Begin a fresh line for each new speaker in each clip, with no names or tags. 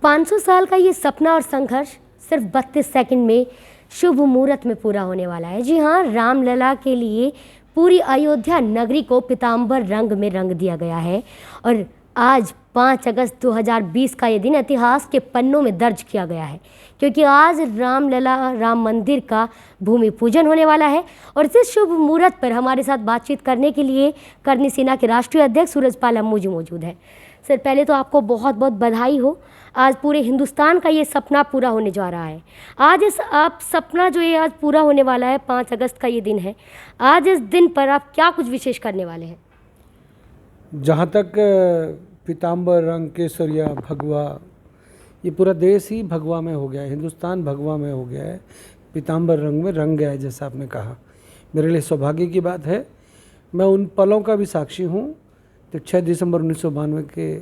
500 साल का ये सपना और संघर्ष सिर्फ 32 सेकंड में शुभ मुहूर्त में पूरा होने वाला है। जी हाँ, रामलला के लिए पूरी अयोध्या नगरी को पीताम्बर रंग में रंग दिया गया है और आज 5 अगस्त 2020 का ये दिन इतिहास के पन्नों में दर्ज किया गया है, क्योंकि आज रामलला राम मंदिर का भूमि पूजन होने वाला है। और इस शुभ मुहूर्त पर हमारे साथ बातचीत करने के लिए करनी सेना के राष्ट्रीय अध्यक्ष सूरजपाल अम्मू जी मौजूद हैं। सर, पहले तो आपको बहुत बहुत बधाई हो, आज पूरे हिंदुस्तान का ये सपना पूरा होने जा रहा है। आज इस आप सपना जो ये आज पूरा होने वाला है, 5 अगस्त का ये दिन है, आज इस दिन पर आप क्या कुछ विशेष करने वाले हैं?
जहाँ तक पीताम्बर रंग केसरिया भगवा, ये पूरा देश ही भगवा में हो गया है, हिंदुस्तान भगवा में हो गया है, पीताम्बर रंग में रंग गया है, जैसा आपने कहा। मेरे लिए सौभाग्य की बात है, मैं उन पलों का भी साक्षी हूँ तो 6 दिसंबर 1992 के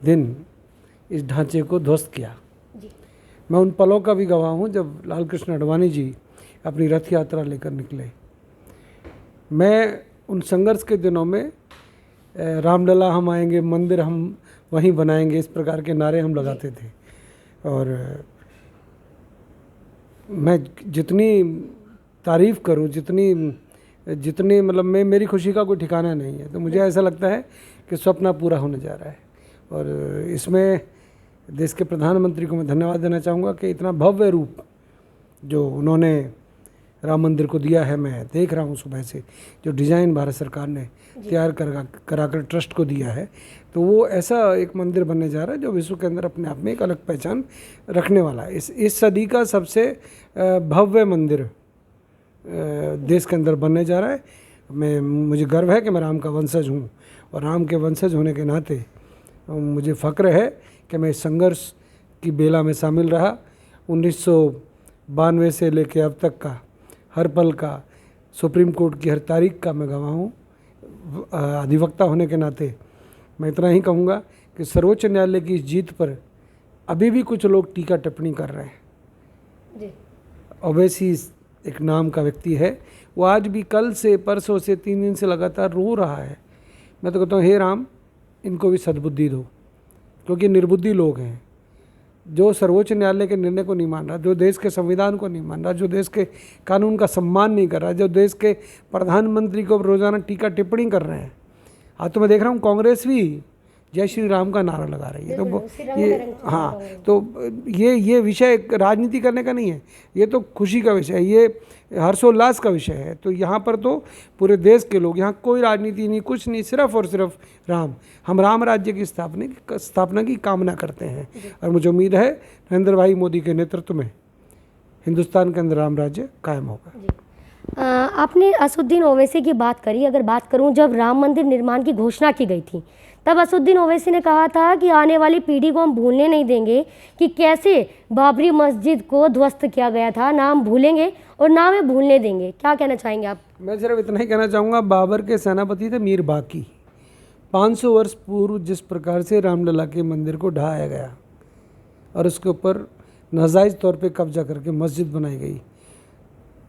दिन इस ढांचे को ध्वस्त किया जी। मैं उन पलों का भी गवाह हूँ जब लाल कृष्ण आडवाणी जी अपनी रथ यात्रा लेकर निकले। मैं उन संघर्ष के दिनों में रामलला हम आएंगे, मंदिर हम वहीं बनाएंगे, इस प्रकार के नारे हम लगाते थे। और मैं जितनी तारीफ़ करूं, जितनी मतलब मेरी खुशी का कोई ठिकाना नहीं है। तो मुझे ऐसा लगता है कि सपना पूरा होने जा रहा है और इसमें देश के प्रधानमंत्री को मैं धन्यवाद देना चाहूँगा कि इतना भव्य रूप जो उन्होंने राम मंदिर को दिया है। मैं देख रहा हूँ सुबह से जो डिज़ाइन भारत सरकार ने तैयार कराकर ट्रस्ट को दिया है, तो वो ऐसा एक मंदिर बनने जा रहा है जो विश्व के अंदर अपने आप में एक अलग पहचान रखने वाला है। इस सदी का सबसे भव्य मंदिर देश के अंदर बनने जा रहा है। मुझे गर्व है कि मैं राम का वंशज हूँ और राम के वंशज होने के नाते मुझे फ़ख्र है कि मैं इस संघर्ष की बेला में शामिल रहा। 1992 से लेकर अब तक का हर पल का, सुप्रीम कोर्ट की हर तारीख का मैं गवाह हूँ। अधिवक्ता होने के नाते मैं इतना ही कहूँगा कि सर्वोच्च न्यायालय की इस जीत पर अभी भी कुछ लोग टीका टिप्पणी कर रहे हैं। ओवैसी एक नाम का व्यक्ति है, वो आज भी कल से, परसों से, 3 दिन से लगातार रो रहा है। मैं तो कहता हूँ, हे राम, इनको भी सद्बुद्धि दो, क्योंकि निर्बुद्धि लोग हैं। जो सर्वोच्च न्यायालय के निर्णय को नहीं मान रहा, जो देश के संविधान को नहीं मान रहा, जो देश के कानून का सम्मान नहीं कर रहा, जो देश के प्रधानमंत्री को रोज़ाना टीका टिप्पणी कर रहे हैं। आज तो मैं देख रहा हूँ कांग्रेस भी जय श्री राम का नारा लगा रही है। तो ये हाँ, तो ये विषय राजनीति करने का नहीं है, ये तो खुशी का विषय है, ये हर्षोल्लास का विषय है। तो यहाँ पर तो पूरे देश के लोग, यहाँ कोई राजनीति नहीं, कुछ नहीं, सिर्फ और सिर्फ राम। हम राम राज्य की स्थापना की कामना करते हैं और मुझे उम्मीद है नरेंद्र भाई मोदी के नेतृत्व में हिंदुस्तान के अंदर राम राज्य कायम होगा।
आपने असदुद्दीन ओवैसी की बात करी। अगर बात करूं, जब राम मंदिर निर्माण की घोषणा की गई थी, तब असदुद्दीन ओवैसी ने कहा था कि आने वाली पीढ़ी को हम भूलने नहीं देंगे कि कैसे बाबरी मस्जिद को ध्वस्त किया गया था, ना हम भूलेंगे और ना हमें भूलने देंगे। क्या कहना चाहेंगे आप?
मैं सिर्फ इतना ही कहना चाहूँगा, बाबर के सेनापति थे मीर बाकी। 500 वर्ष पूर्व जिस प्रकार से रामलला के मंदिर को ढहाया गया और उसके ऊपर नाजायज़ तौर पे कब्जा करके मस्जिद बनाई गई,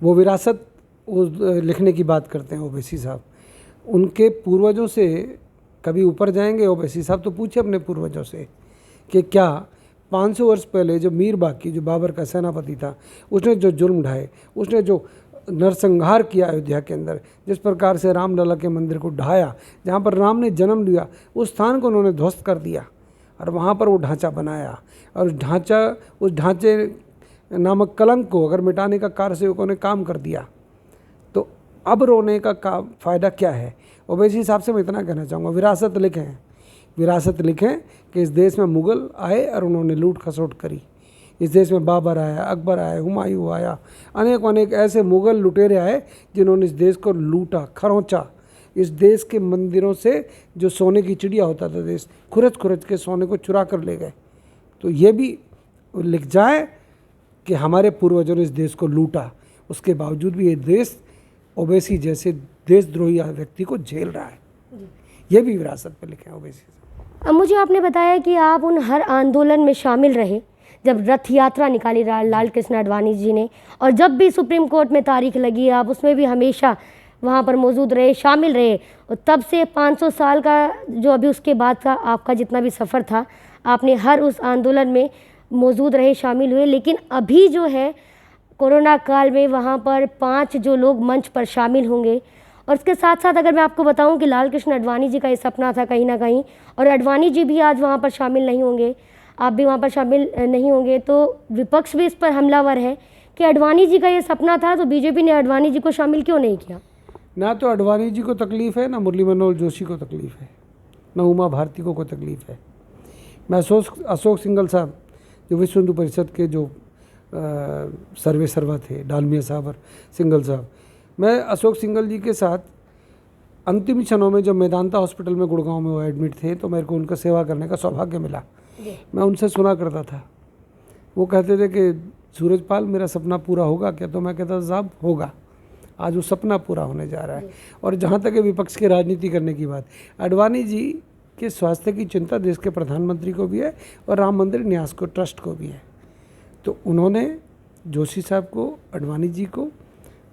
वो विरासत लिखने की बात करते हैं ओवैसी साहब। उनके पूर्वजों से कभी ऊपर जाएंगे ओवैसी साहब, तो पूछे अपने पूर्वजों से कि क्या 500 वर्ष पहले जो मीर बाकी, जो बाबर का सेनापति था, उसने जो जुल्म ढाए, उसने जो नरसंहार किया अयोध्या के अंदर, जिस प्रकार से रामलला के मंदिर को ढाया, जहाँ पर राम ने जन्म लिया, उस स्थान को उन्होंने ध्वस्त कर दिया और वहाँ पर वो ढांचा बनाया। और उस ढांचे नामक कलंक को अगर मिटाने का कारसेवकों ने काम कर दिया, तो अब रोने का फ़ायदा क्या है? ओवैसी साहब से मैं इतना कहना चाहूँगा, विरासत लिखें कि इस देश में मुग़ल आए और उन्होंने लूट खसोट करी। इस देश में बाबर आया, अकबर आया, हुमायूं आया, अनेक ऐसे मुग़ल लुटेरे आए जिन्होंने इस देश को लूटा, खरोंचा। इस देश के मंदिरों से जो सोने की चिड़िया होता था देश, खुरच के सोने को चुरा कर ले गए। तो ये भी लिख जाए कि हमारे पूर्वजों ने इस देश को लूटा, उसके बावजूद भी ये देश ओवैसी जैसे देशद्रोही व्यक्ति को झेल रहा है। ये भी विरासत पे लिखे हैं ओवैसी।
अब मुझे आपने बताया कि आप उन हर आंदोलन में शामिल रहे जब रथ यात्रा निकाली लाल कृष्ण आडवाणी जी ने, और जब भी सुप्रीम कोर्ट में तारीख लगी आप उसमें भी हमेशा वहाँ पर मौजूद रहे, शामिल रहे, और तब से 500 साल का जो अभी उसके बाद का आपका जितना भी सफ़र था, आपने हर उस आंदोलन में मौजूद रहे, शामिल हुए। लेकिन अभी जो है कोरोना काल में वहाँ पर 5 जो लोग मंच पर शामिल होंगे, और उसके साथ साथ अगर मैं आपको बताऊं कि लाल कृष्ण आडवाणी जी का ये सपना था कहीं ना कहीं, और आडवाणी जी भी आज वहाँ पर शामिल नहीं होंगे, आप भी वहाँ पर शामिल नहीं होंगे, तो विपक्ष भी इस पर हमलावर है कि आडवाणी जी का ये सपना था तो बीजेपी ने आडवाणी जी को शामिल क्यों नहीं किया।
ना तो आडवाणी जी को तकलीफ़ है, ना मुरली मनोहर जोशी को तकलीफ़ है, ना उमा भारती को कोई तकलीफ़ है। मैं अशोक सिंघल साहब जो विश्व हिंदू परिषद के जो सर्वे सर्वा थे, डालमिया साहब और सिंघल साहब, मैं अशोक सिंघल जी के साथ अंतिम क्षणों में जब मेदांता हॉस्पिटल में गुड़गांव में वो एडमिट थे तो मेरे को उनका सेवा करने का सौभाग्य मिला। मैं उनसे सुना करता था, वो कहते थे कि सूरजपाल मेरा सपना पूरा होगा क्या, तो मैं कहता था साहब होगा, आज वो सपना पूरा होने जा रहा है। और जहाँ तक है विपक्ष की राजनीति करने की बात, आडवाणी जी के स्वास्थ्य की चिंता देश के प्रधानमंत्री को भी है और राम मंदिर न्यास को ट्रस्ट को भी है। तो उन्होंने जोशी साहब को, आडवाणी जी को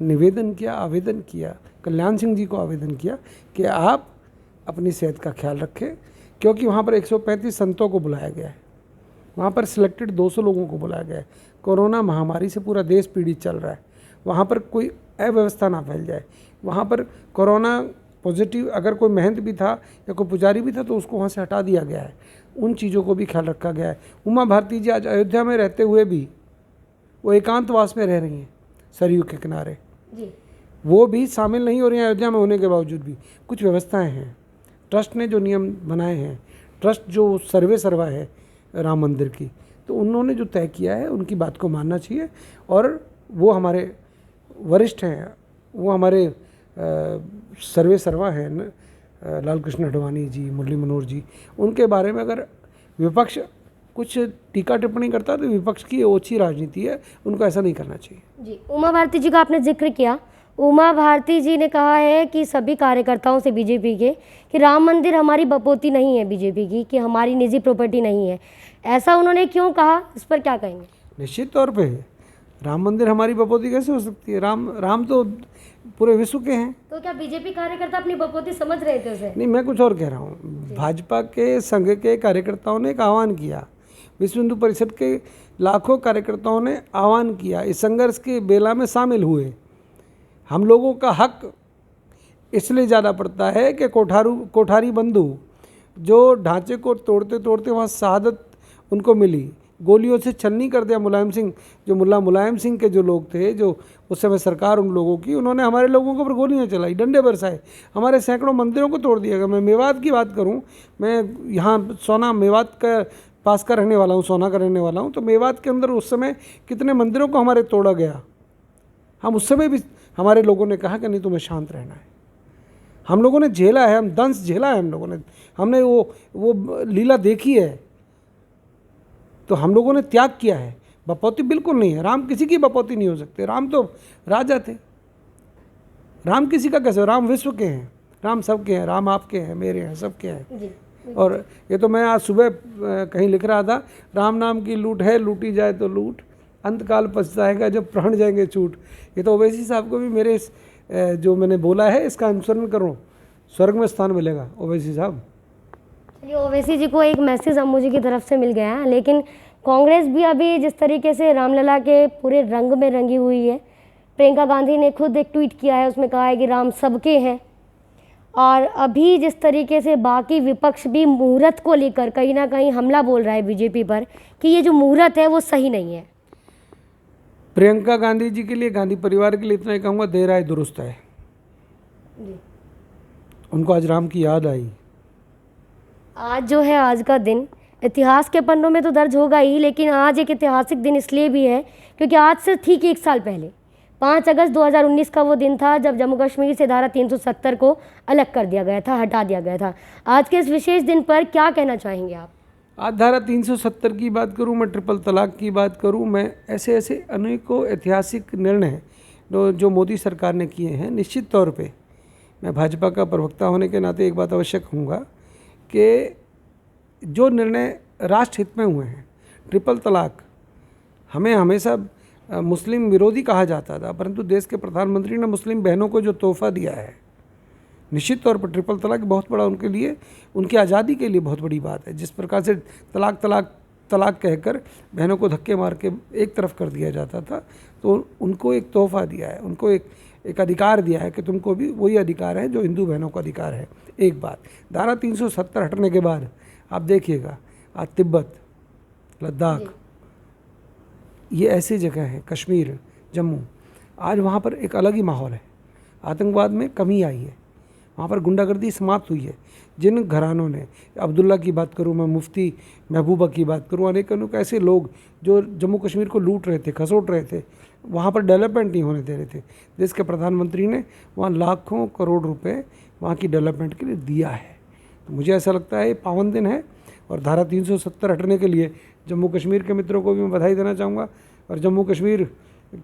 निवेदन किया, आवेदन किया, कल्याण सिंह जी को आवेदन किया कि आप अपनी सेहत का ख्याल रखें, क्योंकि वहाँ पर 135 संतों को बुलाया गया है, वहाँ पर सिलेक्टेड 200 लोगों को बुलाया गया है। कोरोना महामारी से पूरा देश पीड़ित चल रहा है, वहाँ पर कोई अव्यवस्था ना फैल जाए। वहाँ पर कोरोना पॉजिटिव अगर कोई महंत भी था या कोई पुजारी भी था तो उसको वहाँ से हटा दिया गया है, उन चीज़ों को भी ख्याल रखा गया है। उमा भारती जी आज अयोध्या में रहते हुए भी वो एकांतवास में रह रही हैं सरयू के किनारे
जी।
वो भी शामिल नहीं हो रही हैं अयोध्या में होने के बावजूद भी। कुछ व्यवस्थाएं हैं, ट्रस्ट ने जो नियम बनाए हैं, ट्रस्ट जो सर्वे सर्वा है राम मंदिर की, तो उन्होंने जो तय किया है उनकी बात को मानना चाहिए। और वो हमारे वरिष्ठ हैं, वो हमारे सर्वे सर्वा हैं लाल कृष्ण आडवाणी जी, मुरली मनोहर जी, उनके बारे में अगर विपक्ष कुछ टीका टिप्पणी करता है तो विपक्ष की ओछी राजनीति है, उनको ऐसा नहीं करना चाहिए।
जी, उमा भारती जी का आपने जिक्र किया। उमा भारती जी ने कहा है कि सभी कार्यकर्ताओं से बीजेपी के कि राम मंदिर हमारी बपोती नहीं है बीजेपी की, कि हमारी निजी प्रॉपर्टी नहीं है। ऐसा उन्होंने क्यों कहा, इस पर क्या कहेंगे?
निश्चित तौर पे राम मंदिर हमारी बपोती कैसे हो सकती है? राम तो पूरे विश्व के हैं।
तो क्या बीजेपी कार्यकर्ता अपनी बपोती समझ रहे थे उसे?
नहीं, मैं कुछ और कह रहा हूँ। भाजपा के संघ के कार्यकर्ताओं ने एक आह्वान किया, विश्व हिंदू परिषद के लाखों कार्यकर्ताओं ने आह्वान किया, इस संघर्ष के बेला में शामिल हुए। हम लोगों का हक इसलिए ज़्यादा पड़ता है कि कोठारी बंधु जो ढांचे को तोड़ते तोड़ते वहाँ शहादत उनको मिली, गोलियों से छन्नी कर दिया मुलायम सिंह, जो मुल्ला मुलायम सिंह के जो लोग थे, जो उस समय सरकार उन लोगों की, उन्होंने हमारे लोगों के ऊपर गोलियां चलाई, डंडे बरसाए, हमारे सैकड़ों मंदिरों को तोड़ दिया गया। मैं मेवात की बात करूं, मैं यहाँ सोना मेवात का पास का रहने वाला हूँ, सोना का रहने वाला हूँ, तो मेवात के अंदर उस समय कितने मंदिरों को हमारे तोड़ा गया। हम उस समय भी हमारे लोगों ने कहा कि नहीं तुम्हें शांत रहना है। हम लोगों ने झेला है, हम दंश झेला है हम लोगों ने, हमने वो लीला देखी है, तो हम लोगों ने त्याग किया है। बपौती बिल्कुल नहीं है, राम किसी की बपौती नहीं हो सकते। राम तो राजा थे, राम किसी का कैसे? राम विश्व के हैं, राम सबके हैं, राम आपके हैं, मेरे हैं, सबके हैं। और ये तो मैं आज सुबह कहीं लिख रहा था, राम नाम की लूट है, लूटी जाए तो लूट, अंतकाल पछताएगा जब प्राण जाएंगे छूट। ये तो ओवैसी साहब को भी मेरे जो मैंने बोला है इसका अनुसरण करो, स्वर्ग में स्थान मिलेगा ओवैसी साहब।
चलिए, ओवैसी जी को एक मैसेज अम्मू की तरफ से मिल गया है, लेकिन कांग्रेस भी अभी जिस तरीके से रामलला के पूरे रंग में रंगी हुई है, प्रियंका गांधी ने खुद एक ट्वीट किया है, उसमें कहा है कि राम सबके हैं। और अभी जिस तरीके से बाकी विपक्ष भी मुहूर्त को लेकर कहीं ना कहीं हमला बोल रहा है बीजेपी पर कि ये जो मुहूर्त है वो सही नहीं है।
प्रियंका गांधी जी के लिए, गांधी परिवार के लिए इतना ही कहूँगा, देर आए दुरुस्त है। उनको आज राम की याद आई।
आज जो है, आज का दिन इतिहास के पन्नों में तो दर्ज होगा ही, लेकिन आज एक ऐतिहासिक दिन इसलिए भी है क्योंकि आज से ठीक 1 साल पहले 5 अगस्त 2019 का वो दिन था जब जम्मू कश्मीर से धारा 370 को अलग कर दिया गया था, हटा दिया गया था। आज के इस विशेष दिन पर क्या कहना चाहेंगे आप?
आज धारा 370 की बात करूं, मैं ट्रिपल तलाक की बात करूं, मैं ऐसे अनेकों ऐतिहासिक निर्णय जो मोदी सरकार ने किए हैं, निश्चित तौर पे मैं भाजपा का प्रवक्ता होने के नाते एक बात अवश्य कहूँगा कि जो निर्णय राष्ट्र हित में हुए हैं, ट्रिपल तलाक, हमें हमेशा मुस्लिम विरोधी कहा जाता था, परंतु देश के प्रधानमंत्री ने मुस्लिम बहनों को जो तोहफा दिया है, निश्चित तौर पर ट्रिपल तलाक बहुत बड़ा उनके लिए, उनकी आज़ादी के लिए बहुत बड़ी बात है। जिस प्रकार से तलाक तलाक तलाक कहकर बहनों को धक्के मार के एक तरफ कर दिया जाता था, तो उनको एक तोहफा दिया है, उनको एक अधिकार दिया है कि तुमको भी वही अधिकार है जो हिंदू बहनों का अधिकार है। एक बात, धारा 370 हटने के बाद आप देखिएगा आज तिब्बत, लद्दाख, ये ऐसी जगह हैं, कश्मीर, जम्मू, आज वहाँ पर एक अलग ही माहौल है। आतंकवाद में कमी आई है, वहाँ पर गुंडागर्दी समाप्त हुई है। जिन घरानों ने, अब्दुल्ला की बात करूँ मैं, मुफ्ती महबूबा की बात करूँ, अनेक ऐसे लोग जो जम्मू कश्मीर को लूट रहे थे, खसोट रहे थे, वहाँ पर डेवलपमेंट नहीं होने दे रहे थे, देश के प्रधानमंत्री ने वहाँ लाखों करोड़ रुपए वहाँ की डेवलपमेंट के लिए दिया है। तो मुझे ऐसा लगता है ये पावन दिन है, और धारा 370 हटने के लिए जम्मू कश्मीर के मित्रों को भी मैं बधाई देना चाहूँगा, और जम्मू कश्मीर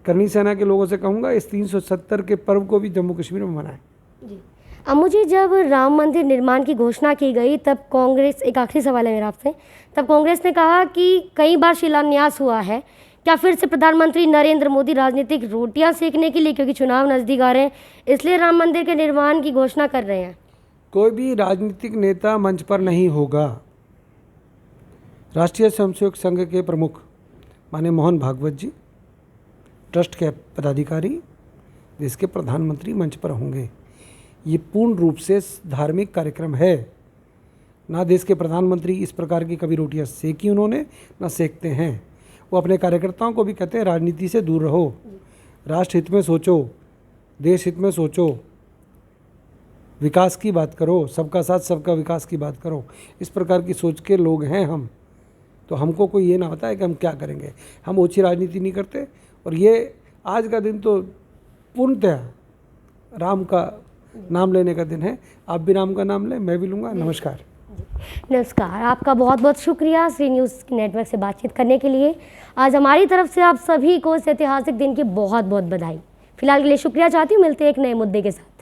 करनी सेना के लोगों से कहूँगा इस 370 के पर्व को भी जम्मू कश्मीर में मनाएं।
जी, अब मुझे जब राम मंदिर निर्माण की घोषणा की गई तब कांग्रेस, एक आखिरी सवाल है मेरा आपसे, तब कांग्रेस ने कहा कि कई बार शिलान्यास हुआ है, क्या फिर से प्रधानमंत्री नरेंद्र मोदी राजनीतिक रोटियां सेकने के लिए, क्योंकि चुनाव नज़दीक आ रहे हैं, इसलिए राम मंदिर के निर्माण की घोषणा कर रहे हैं?
कोई भी राजनीतिक नेता मंच पर नहीं होगा। राष्ट्रीय स्वयंसेवक संघ के प्रमुख माननीय मोहन भागवत जी, ट्रस्ट के पदाधिकारी, देश के प्रधानमंत्री मंच पर होंगे। ये पूर्ण रूप से धार्मिक कार्यक्रम है। ना देश के प्रधानमंत्री इस प्रकार की कभी रोटियां सेकी उन्होंने, ना सेकते हैं। वो अपने कार्यकर्ताओं को भी कहते हैं राजनीति से दूर रहो, राष्ट्र हित में सोचो, देश हित में सोचो, विकास की बात करो, सबका साथ सबका विकास की बात करो। इस प्रकार की सोच के लोग हैं हम। तो हमको कोई ये ना बताए कि हम क्या करेंगे। हम ओछी राजनीति नहीं करते, और ये आज का दिन तो पूर्णतः राम का नाम लेने का दिन है। आप भी राम का नाम लें, मैं भी लूँगा। नमस्कार।
नमस्कार, आपका बहुत बहुत शुक्रिया श्री न्यूज़ नेटवर्क से बातचीत करने के लिए। आज हमारी तरफ से आप सभी को इस ऐतिहासिक दिन की बहुत बहुत बधाई। फिलहाल के लिए शुक्रिया चाहती हूँ, मिलते हैं एक नए मुद्दे के साथ।